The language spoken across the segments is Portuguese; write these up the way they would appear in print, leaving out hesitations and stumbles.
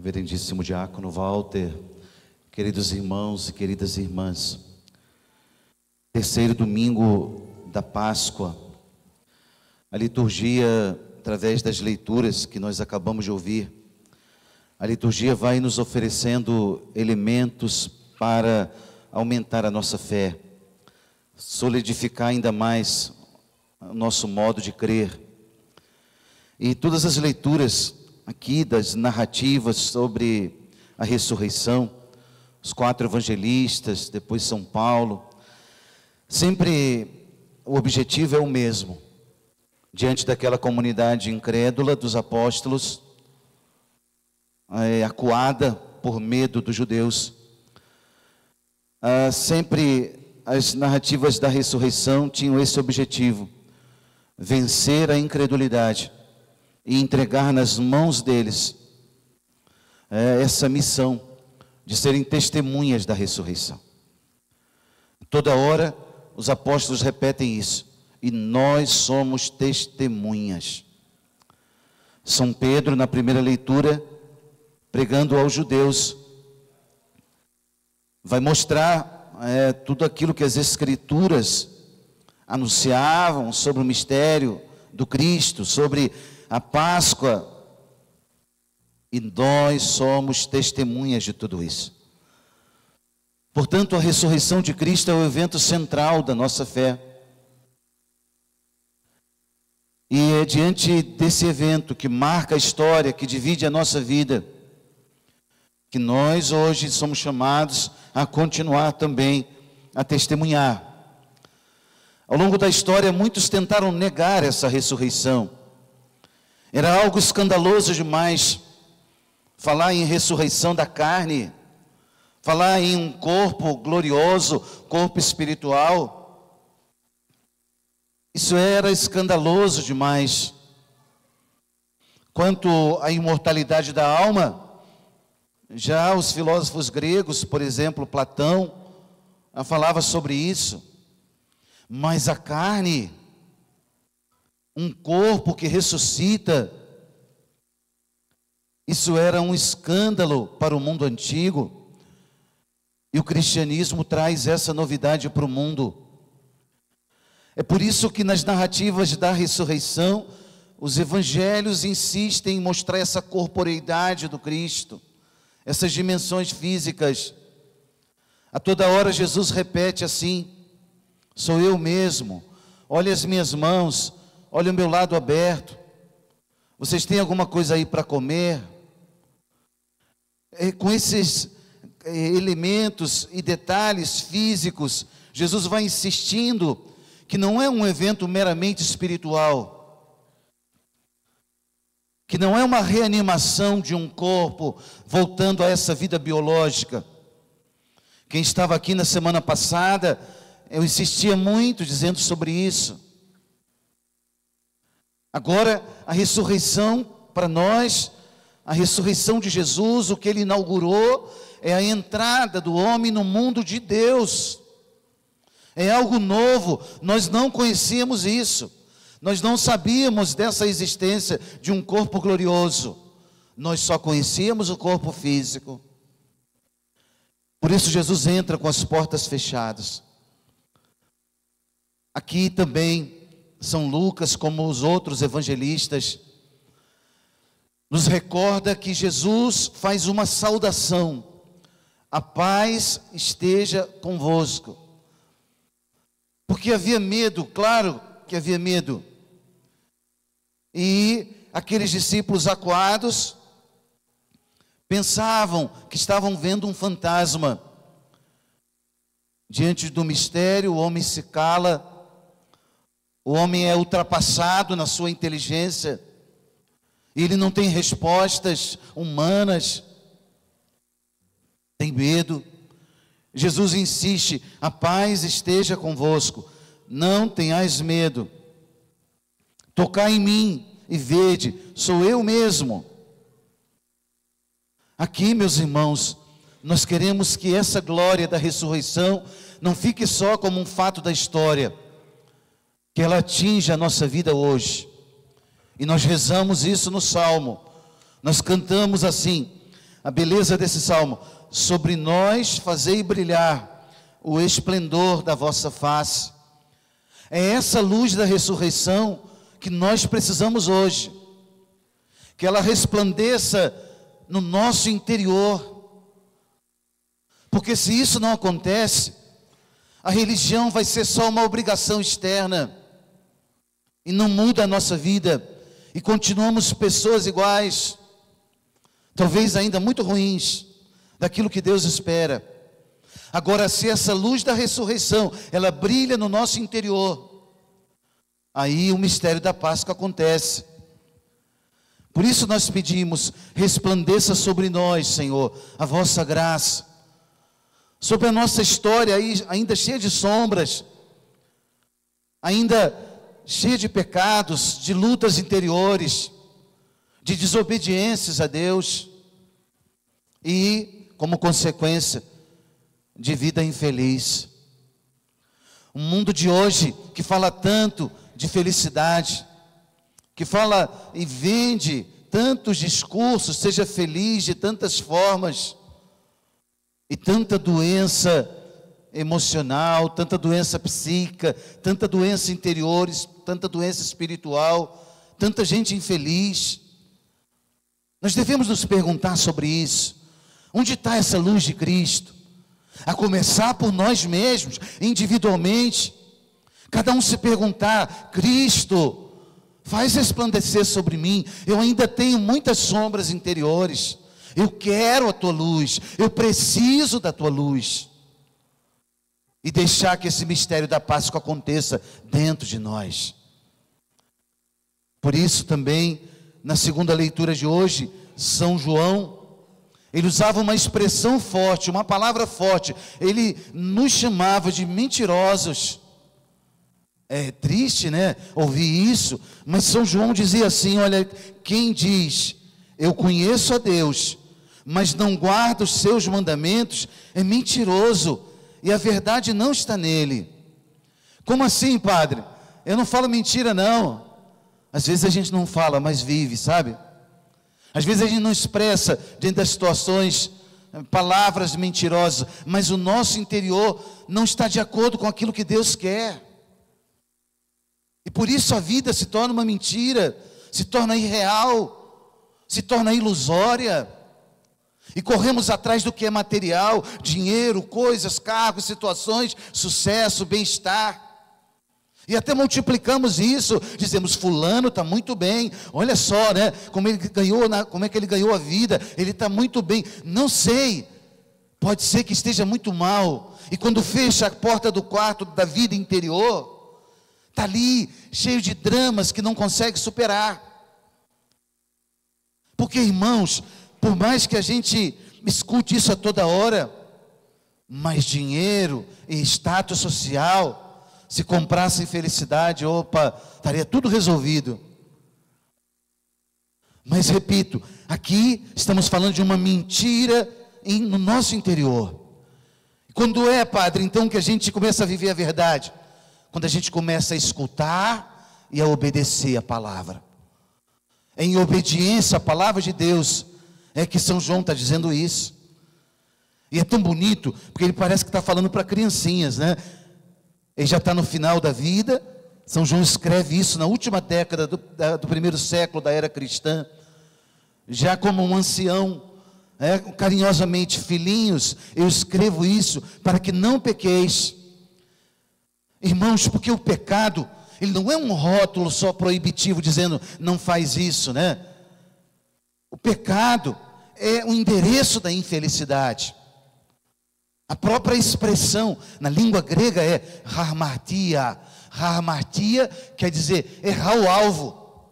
Reverendíssimo Diácono Walter, queridos irmãos e queridas irmãs, terceiro domingo da Páscoa, a liturgia, através das leituras que nós acabamos de ouvir, a liturgia vai nos oferecendo elementos para aumentar a nossa fé, solidificar ainda mais o nosso modo de crer. E todas as leituras aqui das narrativas sobre a ressurreição, os 4 evangelistas, depois São Paulo, sempre o objetivo é o mesmo. Diante daquela comunidade incrédula dos apóstolos, acuada por medo dos judeus, sempre as narrativas da ressurreição tinham esse objetivo: vencer a incredulidade e entregar nas mãos deles essa missão de serem testemunhas da ressurreição. Toda hora os apóstolos repetem isso: e nós somos testemunhas. São Pedro, na primeira leitura, pregando aos judeus, vai mostrar tudo aquilo que as Escrituras anunciavam sobre o mistério do Cristo, sobre a Páscoa, e nós somos testemunhas de tudo isso. Portanto, a ressurreição de Cristo é o evento central da nossa fé. E é diante desse evento que marca a história, que divide a nossa vida, que nós hoje somos chamados a continuar também a testemunhar. Ao longo da história, muitos tentaram negar essa ressurreição. Era algo escandaloso demais falar em ressurreição da carne, falar em um corpo glorioso, corpo espiritual. Isso era escandaloso demais. Quanto à imortalidade da alma, já os filósofos gregos, por exemplo, Platão, falava sobre isso. Mas a carne, um corpo que ressuscita, isso era um escândalo para o mundo antigo. E o cristianismo traz essa novidade para o mundo. É por isso que nas narrativas da ressurreição, os evangelhos insistem em mostrar essa corporeidade do Cristo, essas dimensões físicas. A toda hora Jesus repete assim: sou eu mesmo, olha as minhas mãos, olha o meu lado aberto, vocês têm alguma coisa aí para comer? Com esses elementos e detalhes físicos, Jesus vai insistindo que não é um evento meramente espiritual, que não é uma reanimação de um corpo voltando a essa vida biológica. Quem estava aqui na semana passada, eu insistia muito dizendo sobre isso. Agora, a ressurreição para nós, a ressurreição de Jesus, o que Ele inaugurou, é a entrada do homem no mundo de Deus. É algo novo, nós não conhecíamos isso. Nós não sabíamos dessa existência de um corpo glorioso. Nós só conhecíamos o corpo físico. Por isso Jesus entra com as portas fechadas. Aqui também São Lucas, como os outros evangelistas, nos recorda que Jesus faz uma saudação: a paz esteja convosco. Porque havia medo, claro que havia medo. E aqueles discípulos acuados pensavam que estavam vendo um fantasma. Diante do mistério, o homem se cala. O homem é ultrapassado na sua inteligência, ele não tem respostas humanas, tem medo. Jesus insiste: a paz esteja convosco, não tenhais medo, tocai em mim e vede, sou eu mesmo. Aqui, meus irmãos, nós queremos que essa glória da ressurreição não fique só como um fato da história, que ela atinja a nossa vida hoje. E nós rezamos isso no Salmo, nós cantamos assim: a beleza desse salmo: sobre nós fazei brilhar o esplendor da vossa face. É essa luz da ressurreição que nós precisamos hoje, que ela resplandeça no nosso interior, porque se isso não acontece, a religião vai ser só uma obrigação externa, e não muda a nossa vida, e continuamos pessoas iguais, talvez ainda muito ruins, daquilo que Deus espera. Agora, se essa luz da ressurreição, ela brilha no nosso interior, aí o mistério da Páscoa acontece. Por isso nós pedimos: resplandeça sobre nós, Senhor, a vossa graça, sobre a nossa história ainda cheia de sombras, ainda cheia de pecados, de lutas interiores, de desobediências a Deus, e, como consequência, de vida infeliz. O mundo de hoje, que fala tanto de felicidade, que fala e vende tantos discursos, seja feliz de tantas formas, e tanta doença emocional, tanta doença psíquica, tanta doença interior, tanta doença espiritual, tanta gente infeliz. Nós devemos nos perguntar sobre isso. Onde está essa luz de Cristo? A começar por nós mesmos, individualmente. Cada um se perguntar: Cristo, faz resplandecer sobre mim. Eu ainda tenho muitas sombras interiores. Eu quero a tua luz. Eu preciso da tua luz. E deixar que esse mistério da Páscoa aconteça dentro de nós. Por isso também, na segunda leitura de hoje, São João, ele usava uma expressão forte, uma palavra forte. Ele nos chamava de mentirosos. É triste, né, ouvir isso, mas São João dizia assim: olha, quem diz eu conheço a Deus, mas não guarda os seus mandamentos, é mentiroso, e a verdade não está nele. Como assim, padre? Eu não falo mentira, não. Às vezes a gente não fala, mas vive, sabe? Às vezes a gente não expressa, diante das situações, palavras mentirosas, mas o nosso interior não está de acordo com aquilo que Deus quer. E por isso a vida se torna uma mentira, se torna irreal, se torna ilusória. E corremos atrás do que é material, dinheiro, coisas, cargos, situações, sucesso, bem-estar. E até multiplicamos isso, dizemos: fulano está muito bem, olha só, né, como é que ele ganhou a vida, ele está muito bem. Não sei, pode ser que esteja muito mal. E quando fecha a porta do quarto da vida interior, está ali, cheio de dramas que não consegue superar. Porque, irmãos, por mais que a gente escute isso a toda hora, mas dinheiro e status social, se comprasse felicidade, opa, estaria tudo resolvido. Mas repito, aqui estamos falando de uma mentira no nosso interior. Quando é, padre, então que a gente começa a viver a verdade? Quando a gente começa a escutar e a obedecer a palavra. Em obediência à palavra de Deus, é que São João está dizendo isso. E é tão bonito, porque ele parece que está falando para criancinhas, né? Ele já está no final da vida. São João escreve isso na última década do primeiro século da era cristã. Já como um ancião, carinhosamente: filhinhos, eu escrevo isso para que não pequeis. Irmãos, porque o pecado, ele não é um rótulo só proibitivo dizendo não faz isso, né? O pecado é o endereço da infelicidade. A própria expressão na língua grega é harmartia. Harmartia quer dizer errar o alvo.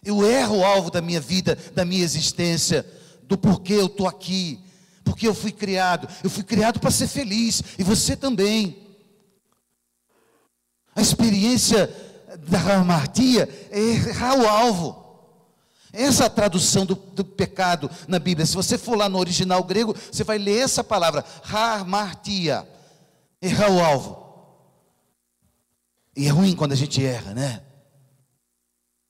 Eu erro o alvo da minha vida, da minha existência, do porquê eu estou aqui, porque eu fui criado. Eu fui criado para ser feliz, e você também. A experiência da harmartia é errar o alvo. Essa é a tradução do pecado na Bíblia. Se você for lá no original grego, você vai ler essa palavra, harmartia, errar o alvo. E é ruim quando a gente erra, né?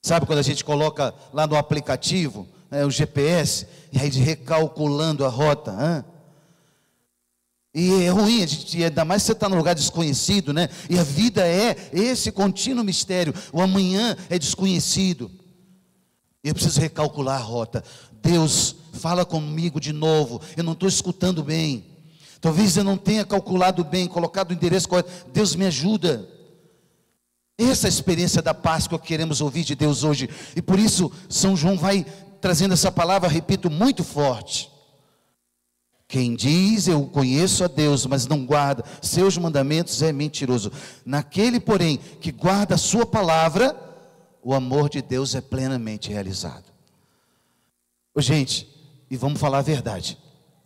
Sabe quando a gente coloca lá no aplicativo, o GPS, e aí recalculando a rota. E é ruim, ainda mais se você está num lugar desconhecido, né? E a vida é esse contínuo mistério. O amanhã é desconhecido. Eu preciso recalcular a rota. Deus, fala comigo de novo. Eu não estou escutando bem. Talvez eu não tenha calculado bem, colocado o endereço correto. Deus me ajuda. Essa é a experiência da Páscoa que queremos ouvir de Deus hoje. E por isso São João vai trazendo essa palavra, repito, muito forte. Quem diz eu conheço a Deus, mas não guarda seus mandamentos é mentiroso. Naquele, porém, que guarda a sua palavra, o amor de Deus é plenamente realizado. Gente, e vamos falar a verdade.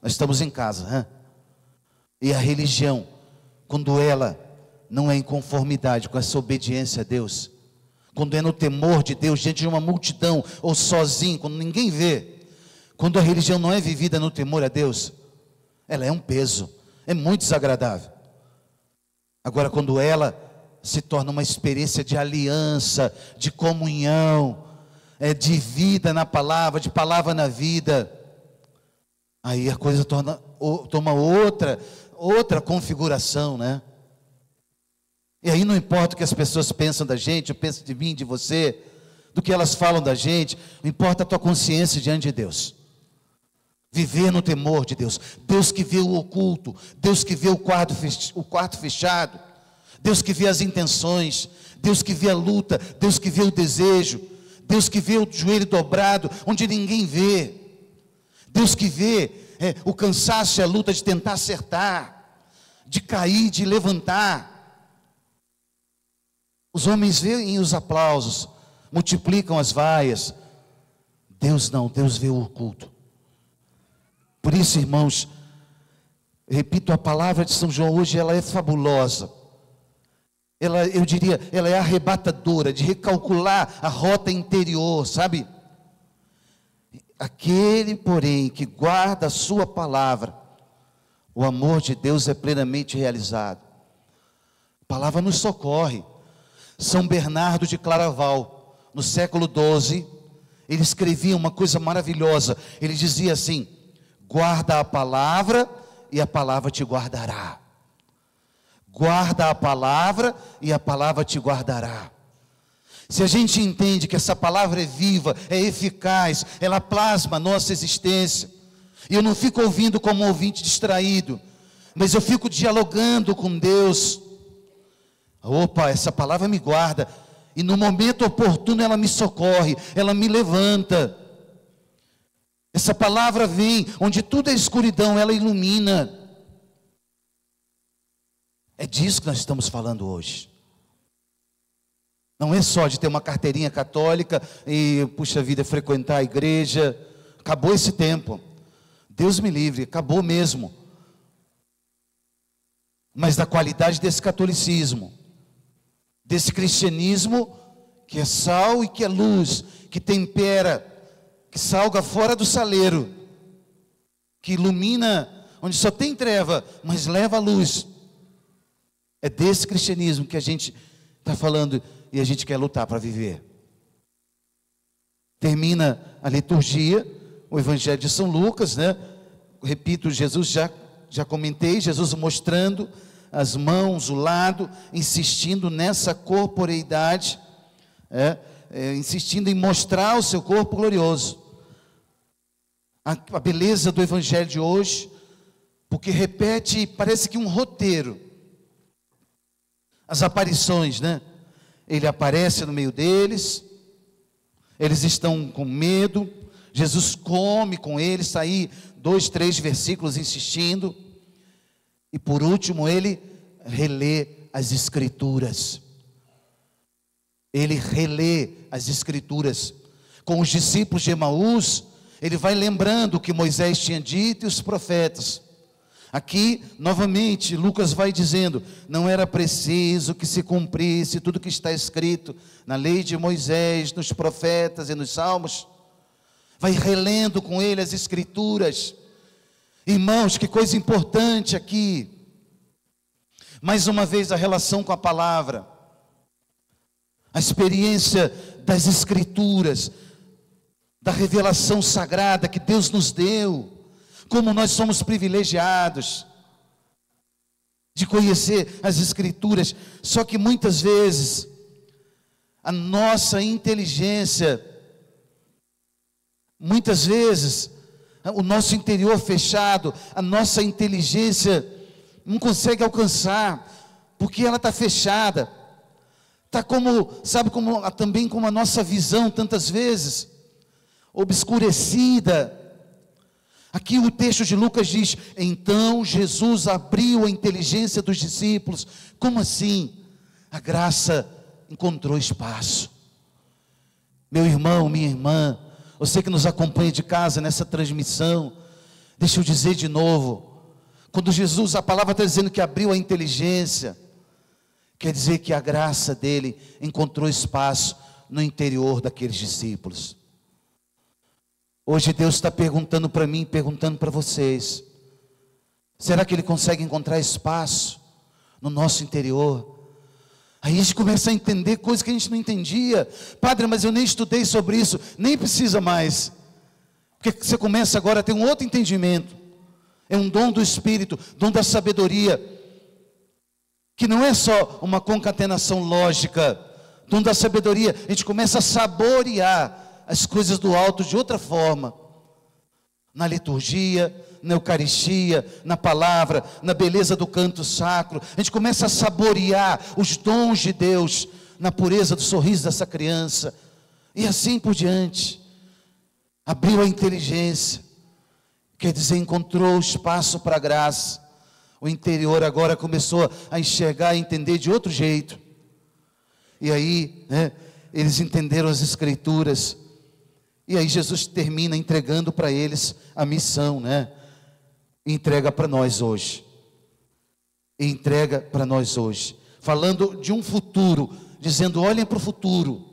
Nós estamos em casa, E a religião, quando ela não é em conformidade com essa obediência a Deus, quando é no temor de Deus, diante de uma multidão, ou sozinho, quando ninguém vê, quando a religião não é vivida no temor a Deus, ela é um peso, é muito desagradável. Agora, quando ela se torna uma experiência de aliança, de comunhão, de vida na palavra, de palavra na vida, aí a coisa toma outra configuração, né? E aí não importa o que as pessoas pensam da gente, eu penso de mim, de você, do que elas falam da gente, não importa a tua consciência diante de Deus. Viver no temor de Deus, Deus que vê o oculto, Deus que vê o quarto fechado, Deus que vê as intenções, Deus que vê a luta, Deus que vê o desejo, Deus que vê o joelho dobrado, onde ninguém vê, Deus que vê o cansaço e a luta de tentar acertar, de cair, de levantar. Os homens veem os aplausos, multiplicam as vaias. Deus não, Deus vê o oculto. Por isso, irmãos, repito, a palavra de São João hoje, ela é fabulosa. Eu diria, ela é arrebatadora, de recalcular a rota interior, sabe? Aquele, porém, que guarda a sua palavra, o amor de Deus é plenamente realizado. A palavra nos socorre. São Bernardo de Claraval, no século XII, ele escrevia uma coisa maravilhosa. Ele dizia assim: guarda a palavra e a palavra te guardará. Guarda a palavra e a palavra te guardará. Se a gente entende que essa palavra é viva, é eficaz, ela plasma a nossa existência, e eu não fico ouvindo como um ouvinte distraído, mas eu fico dialogando com Deus. Opa, essa palavra me guarda, e no momento oportuno ela me socorre, ela me levanta. Essa palavra vem, onde tudo é escuridão, ela ilumina. É disso que nós estamos falando hoje. Não é só de ter uma carteirinha católica e, puxa vida, frequentar a igreja. Acabou esse tempo. Deus me livre, acabou mesmo. Mas da qualidade desse catolicismo, desse cristianismo que é sal e que é luz, que tempera, que salga fora do saleiro, que ilumina onde só tem treva, mas leva a luz. É desse cristianismo que a gente está falando e a gente quer lutar para viver. Termina a liturgia, o Evangelho de São Lucas, né? Repito, Jesus já comentei, Jesus mostrando as mãos, o lado, insistindo nessa corporeidade, insistindo em mostrar o seu corpo glorioso. A beleza do Evangelho de hoje, porque repete, parece que um roteiro. As aparições, né? Ele aparece no meio deles, eles estão com medo, Jesus come com eles, está aí 2, 3 versículos insistindo, e por último ele relê as Escrituras. Ele relê as Escrituras. Com os discípulos de Emaús, ele vai lembrando o que Moisés tinha dito e os profetas. Aqui, novamente, Lucas vai dizendo, não era preciso que se cumprisse tudo que está escrito na lei de Moisés, nos profetas e nos salmos. Vai relendo com ele as Escrituras. Irmãos, que coisa importante aqui. Mais uma vez a relação com a palavra. A experiência das Escrituras. da revelação sagrada que Deus nos deu, como nós somos privilegiados de conhecer as Escrituras. Só que muitas vezes a nossa inteligência, muitas vezes o nosso interior fechado, a nossa inteligência não consegue alcançar, porque ela está fechada. Está como, sabe, também como a nossa visão tantas vezes obscurecida. Aqui o texto de Lucas diz: então Jesus abriu a inteligência dos discípulos. Como assim? A graça encontrou espaço. Meu irmão, minha irmã, você que nos acompanha de casa nessa transmissão, deixa eu dizer de novo, quando Jesus, a palavra está dizendo que abriu a inteligência, quer dizer que a graça dele encontrou espaço no interior daqueles discípulos. Hoje Deus está perguntando para mim, perguntando para vocês: será que Ele consegue encontrar espaço no nosso interior? Aí a gente começa a entender coisas que a gente não entendia. Padre, mas eu nem estudei sobre isso. Nem precisa mais, porque você começa agora a ter um outro entendimento. É um dom do Espírito, dom da sabedoria, que não é só uma concatenação lógica. Dom da sabedoria, a gente começa a saborear as coisas do alto de outra forma, na liturgia, na Eucaristia, na palavra, na beleza do canto sacro. A gente começa a saborear os dons de Deus, na pureza do sorriso dessa criança, e assim por diante. Abriu a inteligência, quer dizer, encontrou espaço para a graça. O interior agora começou a enxergar e entender de outro jeito. E aí, eles entenderam as Escrituras. E aí Jesus termina entregando para eles a missão, E entrega para nós hoje. E entrega para nós hoje. Falando de um futuro, dizendo: olhem para o futuro.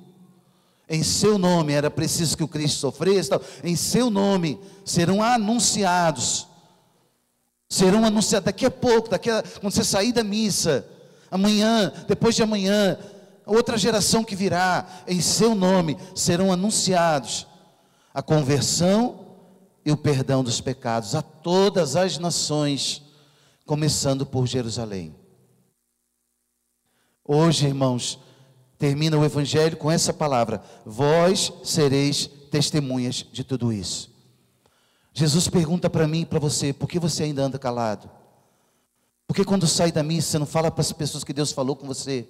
Em seu nome era preciso que o Cristo sofresse. Em seu nome serão anunciados. Serão anunciados daqui a pouco, quando você sair da missa, amanhã, depois de amanhã, outra geração que virá, em seu nome serão anunciados a conversão e o perdão dos pecados a todas as nações, começando por Jerusalém. Hoje, irmãos, termina o Evangelho com essa palavra: vós sereis testemunhas de tudo isso. Jesus pergunta para mim e para você: por que você ainda anda calado? Por que quando sai da missa você não fala para as pessoas que Deus falou com você?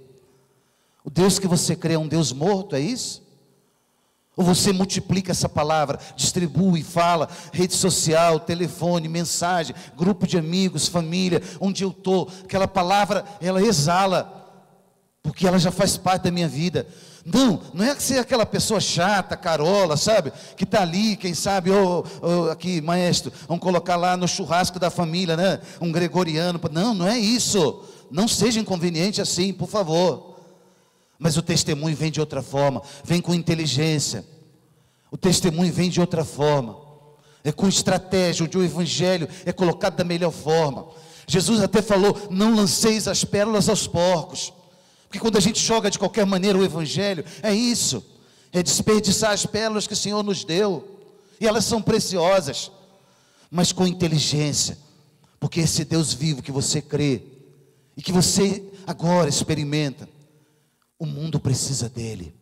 O Deus que você crê é um Deus morto, é isso? Ou você multiplica essa palavra, distribui, fala, rede social, telefone, mensagem, grupo de amigos, família, onde eu estou, aquela palavra, ela exala, porque ela já faz parte da minha vida. Não é que você é aquela pessoa chata, carola, sabe, que está ali, quem sabe, aqui, maestro, vamos colocar lá no churrasco da família, um gregoriano. Não é isso, não seja inconveniente assim, por favor. Mas o testemunho vem de outra forma, vem com inteligência. O testemunho vem de outra forma, é com estratégia. O Evangelho é colocado da melhor forma. Jesus até falou: não lanceis as pérolas aos porcos. Porque quando a gente joga de qualquer maneira o Evangelho, é isso, é desperdiçar as pérolas que o Senhor nos deu, e elas são preciosas, mas com inteligência, porque esse Deus vivo que você crê, e que você agora experimenta, o mundo precisa dele.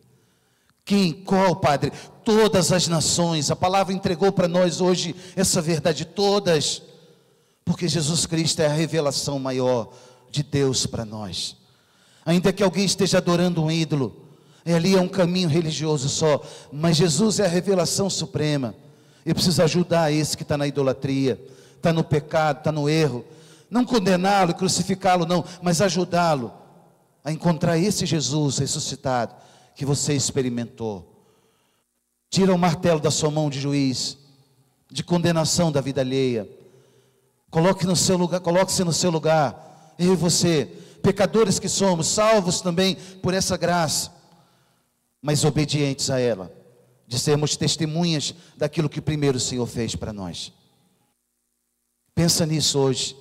Qual, Padre? Todas as nações. A palavra entregou para nós hoje essa verdade, todas, porque Jesus Cristo é a revelação maior de Deus para nós. Ainda que alguém esteja adorando um ídolo, ali é um caminho religioso só, mas Jesus é a revelação suprema. Eu preciso ajudar esse que está na idolatria, está no pecado, está no erro, não condená-lo e crucificá-lo não, mas ajudá-lo a encontrar esse Jesus ressuscitado que você experimentou. Tira o martelo da sua mão de juiz, de condenação da vida alheia. Coloque-se no seu lugar, eu e você, pecadores que somos, salvos também por essa graça, mas obedientes a ela, de sermos testemunhas daquilo que primeiro o Senhor fez para nós. Pensa nisso hoje.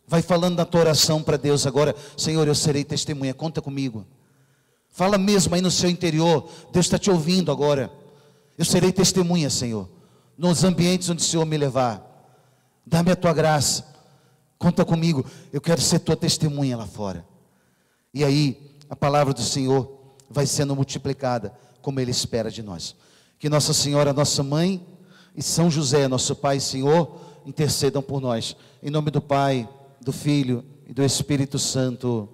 Vai falando na tua oração para Deus agora: Senhor, eu serei testemunha, conta comigo. Fala mesmo aí no seu interior, Deus está te ouvindo agora. Eu serei testemunha, Senhor, nos ambientes onde o Senhor me levar. Dá-me a tua graça, conta comigo, eu quero ser tua testemunha lá fora. E aí, a palavra do Senhor vai sendo multiplicada, como Ele espera de nós. Que Nossa Senhora, nossa mãe, e São José, nosso Pai e Senhor, intercedam por nós. Em nome do Pai, do Filho e do Espírito Santo.